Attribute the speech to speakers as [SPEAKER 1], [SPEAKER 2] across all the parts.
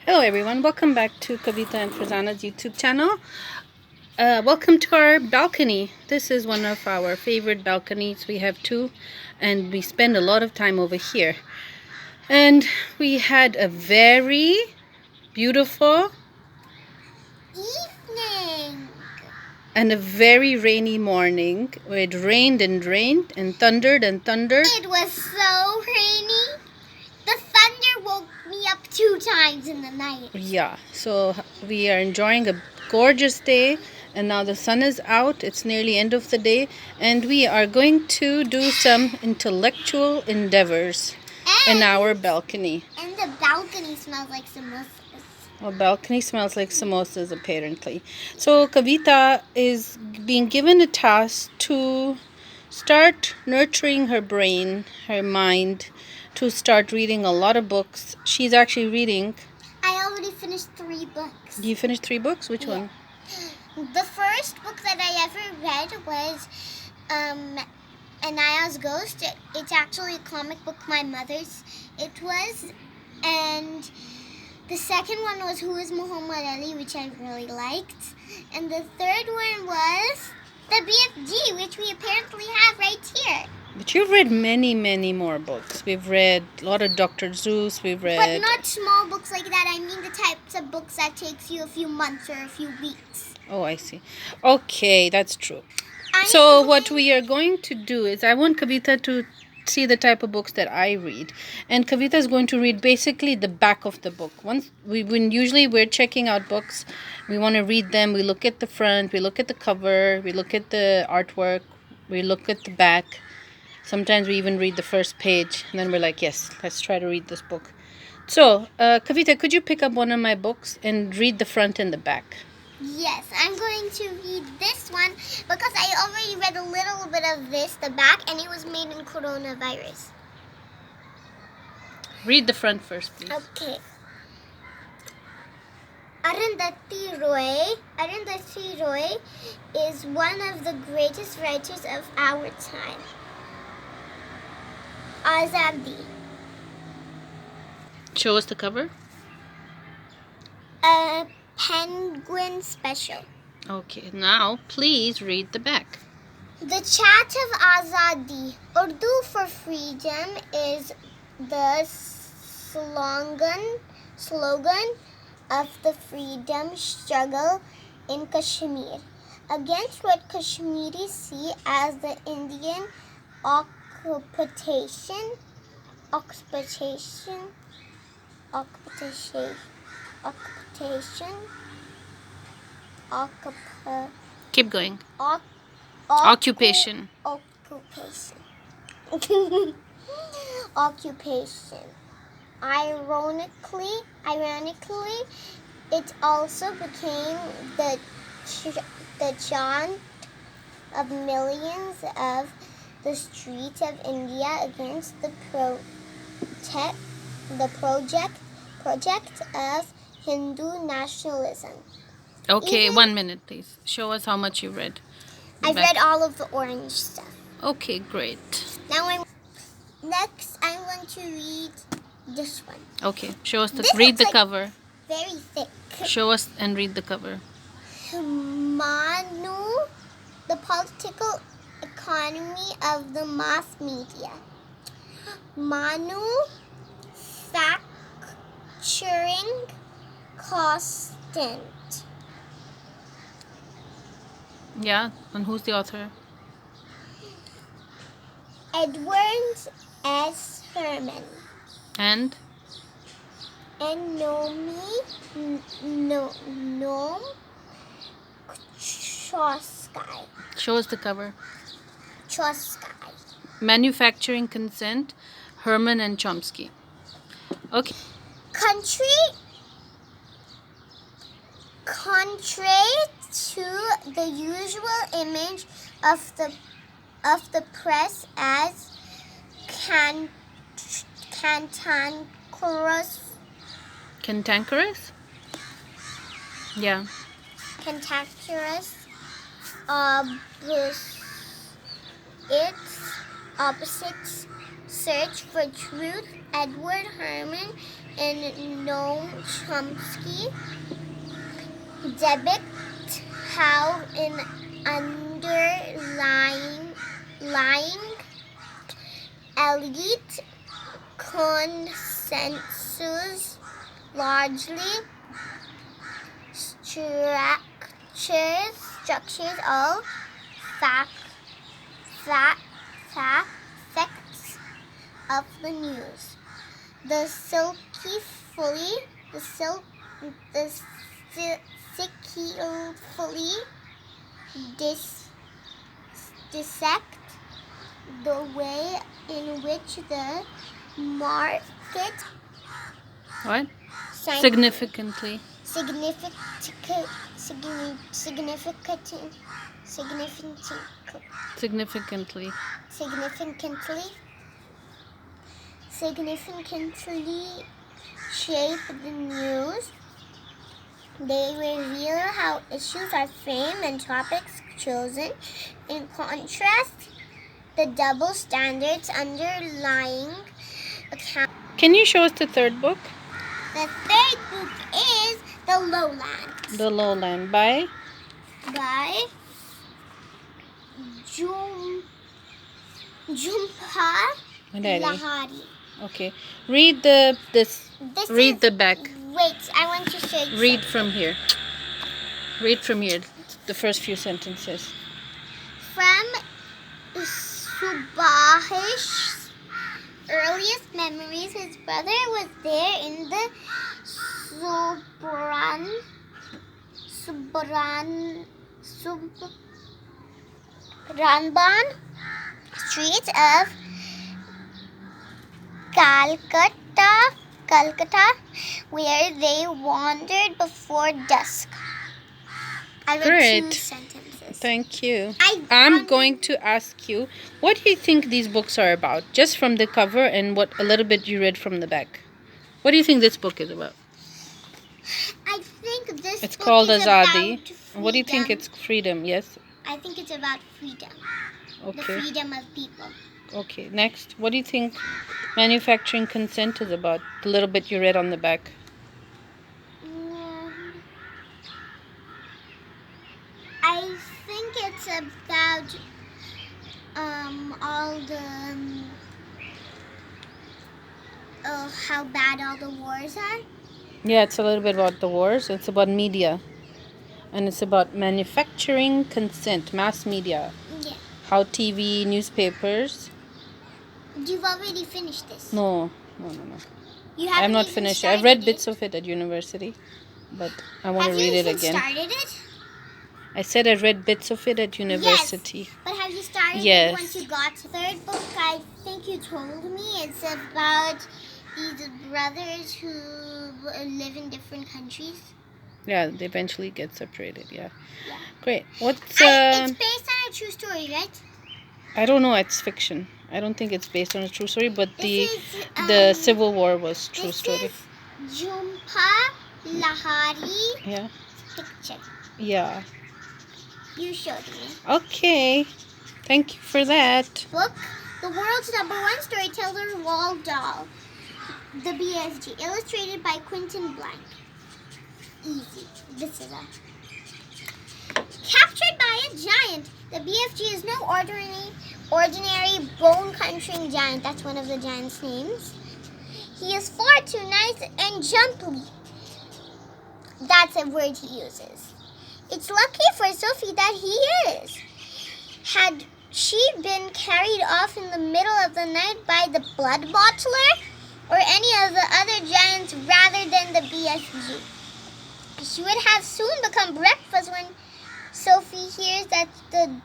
[SPEAKER 1] Hello everyone, welcome back to Kavita and Fazana's YouTube channel. Welcome to our balcony. This is one of our favorite balconies. We have two and we spend a lot of time over here. And we had a very beautiful
[SPEAKER 2] evening
[SPEAKER 1] and a very rainy morning. It rained and rained and thundered and thundered.
[SPEAKER 2] It was so rainy. The thunder woke me up 2 times in the night.
[SPEAKER 1] Yeah, so we are enjoying a gorgeous day and now the sun is out. It's nearly end of the day and we are going to do some intellectual endeavors in our balcony.
[SPEAKER 2] And the balcony smells like samosas.
[SPEAKER 1] Our balcony smells like samosas apparently. So Kavita is being given a task to start nurturing her brain, her mind, to start reading a lot of books. She's actually reading.
[SPEAKER 2] I already finished 3 books.
[SPEAKER 1] You finished 3 books? Which one?
[SPEAKER 2] The first book that I ever read was Anaya's Ghost. It's actually a comic book my mother's. It was. And the second one was Who is Muhammad Ali, which I really liked. And the third one was the BFG, which we apparently have right here.
[SPEAKER 1] But you've read many, many more books. We've read a lot of Dr. Seuss. We've read...
[SPEAKER 2] But not small books like that. I mean the types of books that takes you a few months or a few weeks.
[SPEAKER 1] Oh, I see. Okay, that's true. So what we are going to do is I want Kavita to see the type of books that I read. And Kavita is going to read basically the back of the book. Usually we're checking out books. We want to read them. We look at the front. We look at the cover. We look at the artwork. We look at the back. Sometimes we even read the first page. And then we're like, yes, let's try to read this book. So, Kavita, could you pick up one of my books and read the front and the back?
[SPEAKER 2] Yes, I'm going to read this one because I already read a little bit of this, the back, and it was made in coronavirus.
[SPEAKER 1] Read the front first, please.
[SPEAKER 2] Okay. Arundhati Roy is one of the greatest writers of our time. Azadi.
[SPEAKER 1] Show us the cover.
[SPEAKER 2] A penguin special.
[SPEAKER 1] Okay, now please read the back.
[SPEAKER 2] The Chat of Azadi. Urdu for freedom is the slogan of the freedom struggle in Kashmir against what Kashmiris see as the Indian occupation.
[SPEAKER 1] Keep going. Occupation.
[SPEAKER 2] Occupation. Ironically, it also became the chant of millions of the streets of India against the project of Hindu nationalism.
[SPEAKER 1] Okay, 1 minute, please. Show us how much you read.
[SPEAKER 2] I've read all of the orange stuff.
[SPEAKER 1] Okay, great.
[SPEAKER 2] Now next I'm going to read this one.
[SPEAKER 1] Okay, show us read the cover.
[SPEAKER 2] Very thick.
[SPEAKER 1] Show us and read the cover.
[SPEAKER 2] Manu, the political economy of the mass media. Manufacturing constant.
[SPEAKER 1] Yeah, and who's the author?
[SPEAKER 2] Edward S. Herman.
[SPEAKER 1] And
[SPEAKER 2] Noam Chomsky.
[SPEAKER 1] show us the cover.
[SPEAKER 2] Chomsky.
[SPEAKER 1] Manufacturing Consent, Herman and Chomsky. Okay.
[SPEAKER 2] Contrary to the usual image of the press as
[SPEAKER 1] Cantankerous? Yeah.
[SPEAKER 2] Cantankerous, its opposites search for truth. Edward Herman and Noam Chomsky depict how an lying elite consensus largely structures all facts of the news. The skillfully dissect the way in which the market
[SPEAKER 1] What? Significantly.
[SPEAKER 2] Significantly shape the news. They reveal how issues are framed and topics chosen. In contrast, the double standards underlying account.
[SPEAKER 1] Can you show us the third book?
[SPEAKER 2] The third book is The Lowland.
[SPEAKER 1] The Lowland by
[SPEAKER 2] Jhumpa Lahiri.
[SPEAKER 1] Okay. Read the back.
[SPEAKER 2] Wait, I want to show you.
[SPEAKER 1] Read from here. Read from here. The first few sentences.
[SPEAKER 2] From Subhash's earliest memories, his brother was there in the Subranban streets of Calcutta, where they wandered before dusk. I read 2 sentences.
[SPEAKER 1] Thank you. I'm going to ask you, what do you think these books are about? Just from the cover and what a little bit you read from the back. What do you think this book is about?
[SPEAKER 2] I think this
[SPEAKER 1] It's
[SPEAKER 2] book
[SPEAKER 1] called
[SPEAKER 2] is
[SPEAKER 1] Azadi.
[SPEAKER 2] about freedom.
[SPEAKER 1] What do you think it's freedom? Yes?
[SPEAKER 2] I think it's about freedom.
[SPEAKER 1] Okay.
[SPEAKER 2] The freedom of people.
[SPEAKER 1] Okay, next. What do you think manufacturing consent is about? The little bit you read on the back.
[SPEAKER 2] I think it's about all the how bad all the wars are.
[SPEAKER 1] Yeah, it's a little bit about the wars. It's about media. And it's about manufacturing consent, mass media.
[SPEAKER 2] Yeah.
[SPEAKER 1] How TV, newspapers.
[SPEAKER 2] You've already finished this.
[SPEAKER 1] No.
[SPEAKER 2] You haven't
[SPEAKER 1] I'm not
[SPEAKER 2] even
[SPEAKER 1] finished.
[SPEAKER 2] started
[SPEAKER 1] I've read
[SPEAKER 2] it?
[SPEAKER 1] bit of it at university, but I want to read it again.
[SPEAKER 2] Have you even started it?
[SPEAKER 1] I said I read bits of it at university.
[SPEAKER 2] Yes, but have you started
[SPEAKER 1] Yes.
[SPEAKER 2] it once you got to the third book? I think you told me it's about these brothers who live in different countries.
[SPEAKER 1] Yeah, they eventually get separated. Yeah. Great.
[SPEAKER 2] It's based on a true story, right?
[SPEAKER 1] I don't know. It's fiction. I don't think it's based on a true story, but the Civil War was true story.
[SPEAKER 2] This is Jhumpa Lahiri
[SPEAKER 1] Yeah.
[SPEAKER 2] picture.
[SPEAKER 1] Yeah.
[SPEAKER 2] You showed me.
[SPEAKER 1] Okay. Thank you for that.
[SPEAKER 2] Book, the world's #1 storyteller, Roald Dahl. The BFG, illustrated by Quentin Blank. Easy. This is a captured by a giant. The BFG is no ordinary bone-crunching giant. That's one of the giant's names. He is far too nice and jumpy. That's a word he uses. It's lucky for Sophie that he is. Had she been carried off in the middle of the night by the blood bottler or any of the other giants rather than the BFG, she would have soon become breakfast when Sophie hears that the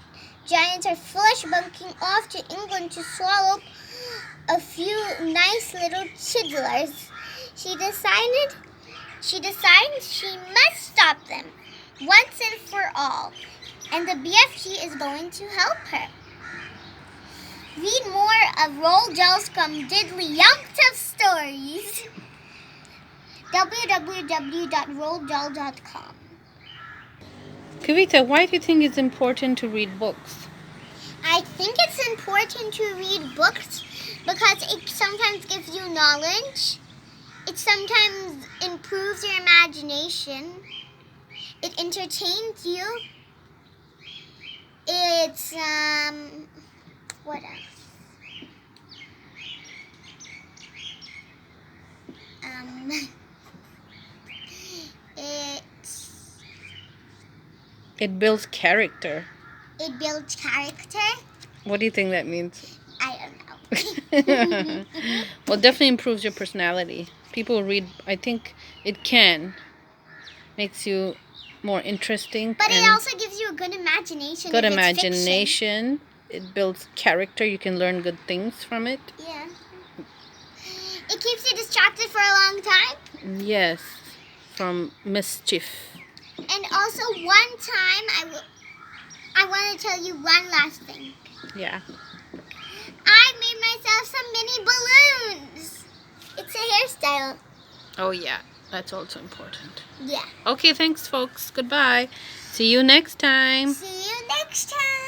[SPEAKER 2] giants are flush bunking off to England to swallow a few nice little chidlers. She decides she must stop them once and for all, and the BFG is going to help her. Read more of Roald Dahl's Diddly-Yump stories. www.roalddahl.com.
[SPEAKER 1] Kavita, why do you think it's important to read books?
[SPEAKER 2] I think it's important to read books because it sometimes gives you knowledge. It sometimes improves your imagination. It entertains you. It's, what else?
[SPEAKER 1] It builds character.
[SPEAKER 2] It builds character.
[SPEAKER 1] What do you think that means?
[SPEAKER 2] I don't know.
[SPEAKER 1] Well, definitely improves your personality. People read, I think it can. Makes you more interesting.
[SPEAKER 2] But
[SPEAKER 1] and
[SPEAKER 2] it also gives you a good imagination.
[SPEAKER 1] good
[SPEAKER 2] if it's
[SPEAKER 1] imagination. It builds character. You can learn good things from it.
[SPEAKER 2] fiction. Yeah. It keeps you distracted for a long time.
[SPEAKER 1] Yes, from mischief.
[SPEAKER 2] And also, one time, I want to tell you one last thing.
[SPEAKER 1] Yeah.
[SPEAKER 2] I made myself some mini balloons. It's a hairstyle.
[SPEAKER 1] Oh, yeah. That's also important.
[SPEAKER 2] Yeah.
[SPEAKER 1] Okay, thanks, folks. Goodbye. See you next time.
[SPEAKER 2] See you next time.